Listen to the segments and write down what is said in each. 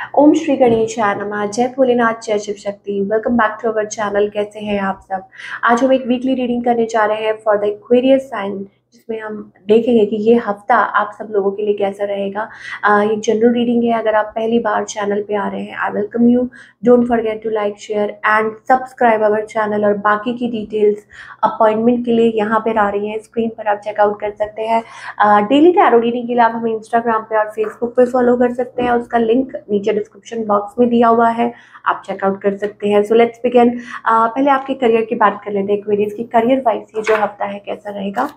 ओम श्री गणेशाय नमः। जय भोलेनाथ, जय Shiv Shakti. Welcome back to our channel. कैसे हैं आप सब? आज हम एक वीकली रीडिंग करने जा रहे हैं फॉर द एक्वेरियस साइन, जिसमें हम देखेंगे कि ये हफ्ता आप सब लोगों के लिए कैसा रहेगा। ये जनरल रीडिंग है। अगर आप पहली बार चैनल पे आ रहे हैं, I welcome you. Don't forget to like, share and subscribe our channel. और बाकी की डिटेल्स अपॉइंटमेंट के लिए यहाँ पर आ रही हैं, स्क्रीन पर आप चेकआउट कर सकते हैं। डेली टैरो रीडिंग के लिए आप हमें इंस्टाग्राम पे और फेसबुक पे फॉलो कर सकते हैं। उसका लिंक नीचे डिस्क्रिप्शन बॉक्स में दिया हुआ है, आप चेकआउट कर सकते हैं। So let's begin. पहले आपके करियर की बात कर लेते हैं। एक्वेरियस की करियर वाइज ये जो हफ्ता है कैसा रहेगा,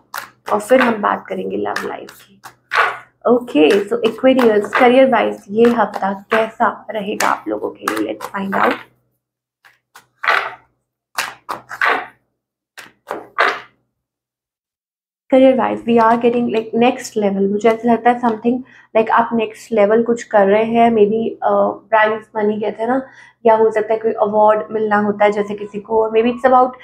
और फिर हम बात करेंगे लव लाइफ की। Okay, so Aquarius career wise ये हफ्ता कैसा रहेगा आप लोगों के लिए, let's find out. Career wise we are getting like next level. मुझे ऐसा लगता है समथिंग लाइक आप नेक्स्ट लेवल कुछ कर रहे हैं। मे बी प्राइज मनी कहते हैं ना, या हो सकता है कोई अवार्ड मिलना होता है जैसे किसी को। और may be it's about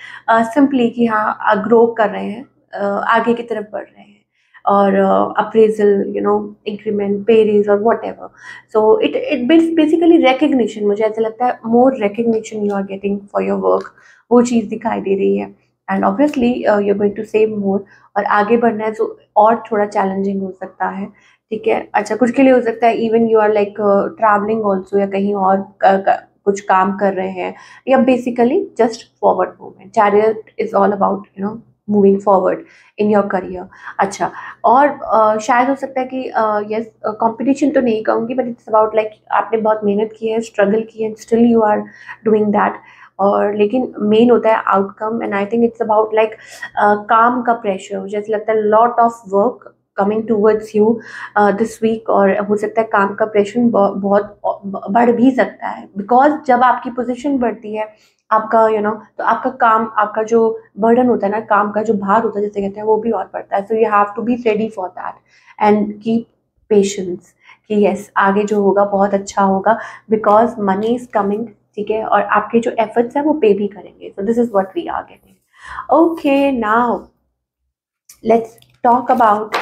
simply कि हाँ ग्रो कर रहे हैं, आगे की तरफ बढ़ रहे हैं। और appraisal, you know, increment, pay raise और whatever. So it it basically recognition. मुझे ऐसा लगता है more recognition you are getting for your work, वो चीज़ दिखाई दे रही है। And obviously you are going to save more, और आगे बढ़ना है तो और थोड़ा चैलेंजिंग हो सकता है। ठीक है, अच्छा, कुछ के लिए हो सकता है even you are like travelling also, या कहीं और कुछ काम कर रहे हैं, या basically just forward movement. Chariot is all about you know moving forward in your career. अच्छा, और शायद हो सकता है कि यस, कंपटीशन तो नहीं कहूँगी, बट इट्स अबाउट लाइक आपने बहुत मेहनत की है, स्ट्रगल की है, still you are doing that. और लेकिन मेन होता है outcome. And I think it's about like काम का प्रेशर। मुझे ऐसा लगता है lot of work coming towards you this week. और हो सकता है काम का प्रेशर बहुत बढ़ भी सकता है, बिकॉज जब आपकी पोजीशन बढ़ती है आपका तो आपका काम, आपका जो बर्डन होता है ना, काम का जो भार होता है जैसे कहते हैं, वो भी और बढ़ता है। So you have to be ready for that and keep patience कि यस, आगे जो होगा बहुत अच्छा होगा, बिकॉज मनी इज कमिंग। ठीक है, और आपके जो एफर्ट्स हैं वो पे भी करेंगे। So this is what we are getting. Okay, now let's talk about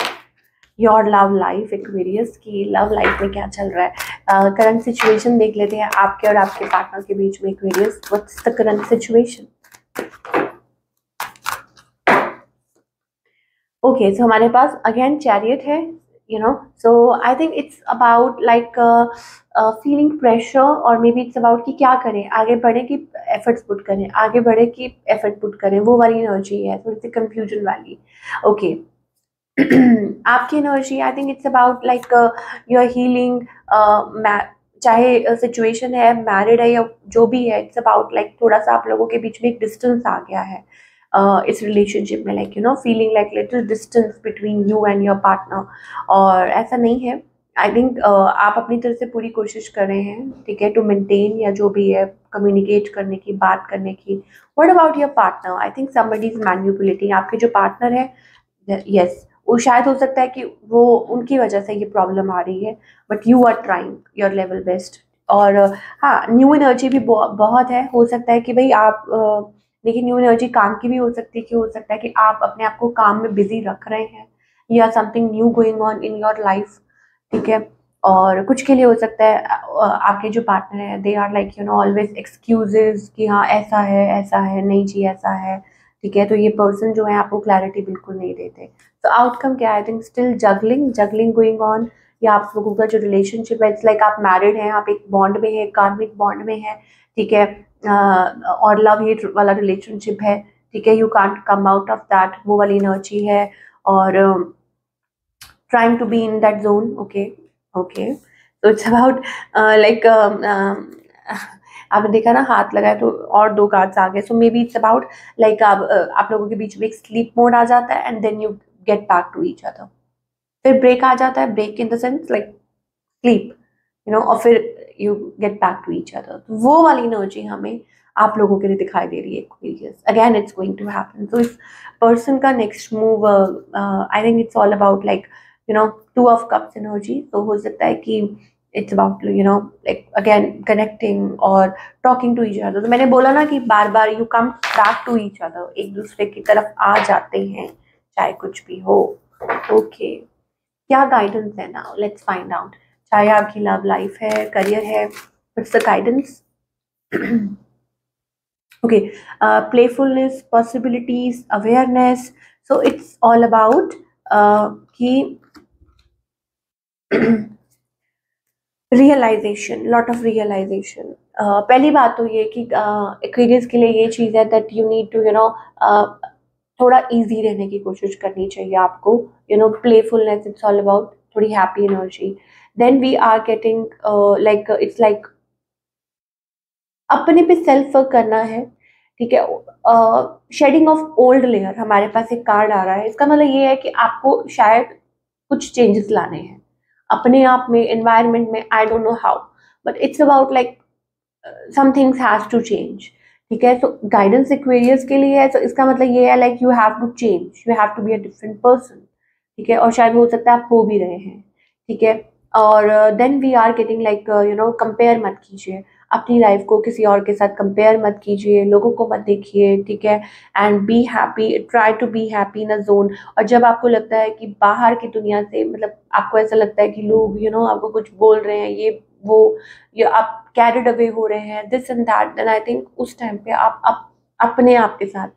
your love life. Aquarius की लव लाइफ में क्या चल रहा है, करंट सिचुएशन देख लेते हैं आपके और आपके पार्टनर के बीच में। Aquarius, what's the current situation? Okay, so हमारे पास अगेन चैरियट है, you know, so I think it's about like feeling pressure, और maybe it's about कि क्या करें, आगे बढ़े कि एफर्ट्स पुट करें, आगे बढ़े कि एफर्ट पुट करें, वो वाली एनर्जी है, थोड़ी सी कंफ्यूजन वाली। ओके, आपकी energy I think it's about like your healing. चाहे सिचुएशन है, मैरिड है या जो भी है, इट्स अबाउट लाइक थोड़ा सा आप लोगों के बीच में एक डिस्टेंस आ गया है इस रिलेशनशिप में, like feeling like little distance between you and your partner. और ऐसा नहीं है, आई थिंक आप अपनी तरफ से पूरी कोशिश कर रहे हैं, ठीक है, टू मेंटेन या जो भी है, कम्युनिकेट करने की, बात करने की। What about your partner? I think somebody is manipulating. आपके जो पार्टनर है, यस, वो शायद हो सकता है कि वो उनकी वजह से ये प्रॉब्लम आ रही है, but you are trying your level best. और हाँ, न्यू एनर्जी भी बहुत है। हो सकता है कि भाई आप लेकिन न्यू एनर्जी काम की भी हो सकती है, कि हो सकता है कि आप अपने आप को काम में बिजी रख रहे हैं, या something new going on in your life. ठीक है, और कुछ के लिए हो सकता है आपके जो पार्टनर है, they are like always excuses कि हाँ ऐसा है, ऐसा है, नहीं जी ऐसा है। ठीक है, तो ये पर्सन जो है आपको क्लैरिटी बिल्कुल नहीं देते। तो आउटकम क्या है? I think still juggling juggling going on. या आप लोगों का जो रिलेशनशिप है, इट्स लाइक आप मैरिड हैं, आप एक बॉन्ड में है, कार्मिक बॉन्ड में है। ठीक है, और लव हेट वाला रिलेशनशिप है। ठीक है, you can't come out of that, वो वाली एनर्जी है। और trying to be in that zone. Okay, okay, तो इट्स अबाउट लाइक आपने देखा ना, हाथ लगाए तो और दो कार्ड्स आ गए। So maybe it's about like आप लोगों के बीच में एक स्लीप मोड आ जाता है, and then you get back to each other. फिर ब्रेक आ जाता है, break in the sense like sleep, और फिर you get back to each other. तो वो वाली एनर्जी हमें आप लोगों के लिए दिखाई दे रही है। Aquarius, again it's going to happen. तो इस पर्सन का next move, I think it's all about like two of cups energy. तो हो सकता है कि it's about like again connecting और टॉकिंग टू ईच अदर। तो मैंने बोला ना कि बार बार you come back to each other, एक दूसरे की तरफ आ जाते हैं, चाहे कुछ भी हो। ओके, क्या गाइडेंस है नाउ, लेट्स फाइंड आउट। चाहे आपकी लव लाइफ है, करियर है, it's the guidance. Okay, playfulness, possibilities, awareness, so it's all about कि रियलाइजेशन, लॉट ऑफ रियलाइजेशन। पहली बात तो ये कि एक्वेरियस के लिए ये चीज़ है दैट यू नीड टू थोड़ा इजी रहने की कोशिश करनी चाहिए आपको, प्लेफुलनेस, इट्स ऑल अबाउट थोड़ी happy energy. Then we are getting like it's like अपने पे सेल्फ वर्क करना है, ठीक है। शेडिंग ऑफ ओल्ड लेयर, हमारे पास एक कार्ड आ रहा है, इसका मतलब ये है कि आपको शायद कुछ चेंजेस लाने हैं अपने आप में, एनवायरनमेंट में, I don't know how, but it's about like some things has to change, ठीक है। तो गाइडेंस एक्वेरियस के लिए है, तो इसका मतलब ये है like you have to change, you have to be a different person, ठीक है। और शायद हो सकता है आप हो भी रहे हैं, ठीक है। और then we are getting like compare मत कीजिए अपनी लाइफ को किसी और के साथ, कंपेयर मत कीजिए, लोगों को मत देखिए, ठीक है। And be happy, try to be happy in a zone. और जब आपको लगता है कि बाहर की दुनिया से, मतलब आपको ऐसा लगता है कि लोग आपको कुछ बोल रहे हैं, ये वो, ये आप कैरिड अवे हो रहे हैं, this and that, then I think उस टाइम पे आप अपने आप के साथ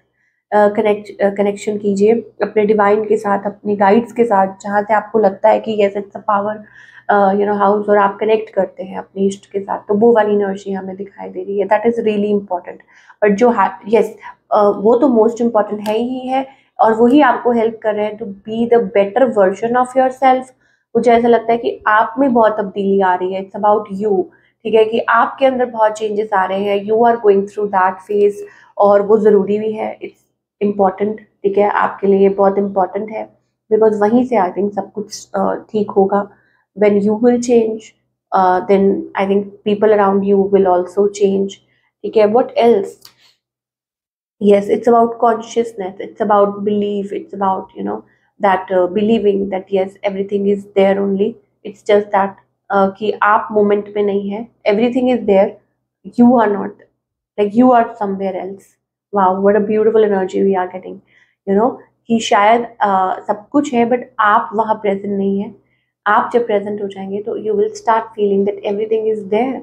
कनेक्शन कीजिए, अपने डिवाइन के साथ, अपने गाइड्स के साथ, जहाँ से आपको लगता है कि yes it's a power house, और आप कनेक्ट करते हैं अपने इष्ट के साथ, तो वो वाली एनर्जी हमें दिखाई दे रही है, that is really important. But जो यस वो तो मोस्ट इम्पॉर्टेंट है ही है, और वही आपको हेल्प कर रहे हैं to be the better version of yourself. मुझे ऐसा लगता है कि आप में बहुत तब्दीली आ रही है, इट्स अबाउट यू, ठीक है, कि आपके अंदर बहुत चेंजेस आ रहे हैं, you are going through that phase, और वो ज़रूरी भी है, इट्स इम्पॉर्टेंट, ठीक है, आपके लिए बहुत इम्पॉर्टेंट है, बिकॉज वहीं से आई थिंक सब कुछ ठीक होगा। when you will change, then I think people around you will also change, okay। What else? Yes, it's about consciousness, it's about belief, it's about that believing that yes everything is there only, it's just that कि आप moment पे नहीं है, everything is there, you are not, like you are somewhere else। wow, what a beautiful energy we are getting, कि शायद सब कुछ है बट आप वहाँ present नहीं है। आप जब प्रेजेंट हो जाएंगे तो you will start feeling that everything is there,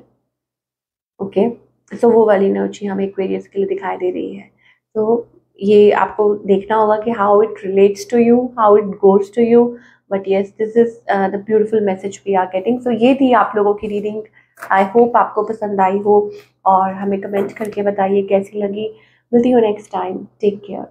okay. So वो वाली एनर्जी हमें एक्वेरियस के लिए दिखाई दे रही है। तो ये आपको देखना होगा कि how it relates to you, how it goes to you, but yes this is the beautiful message we are getting. So ये थी आप लोगों की रीडिंग, आई होप आपको पसंद आई हो, और हमें कमेंट करके बताइए कैसी लगी। मिलती हूँ नेक्स्ट टाइम, टेक केयर।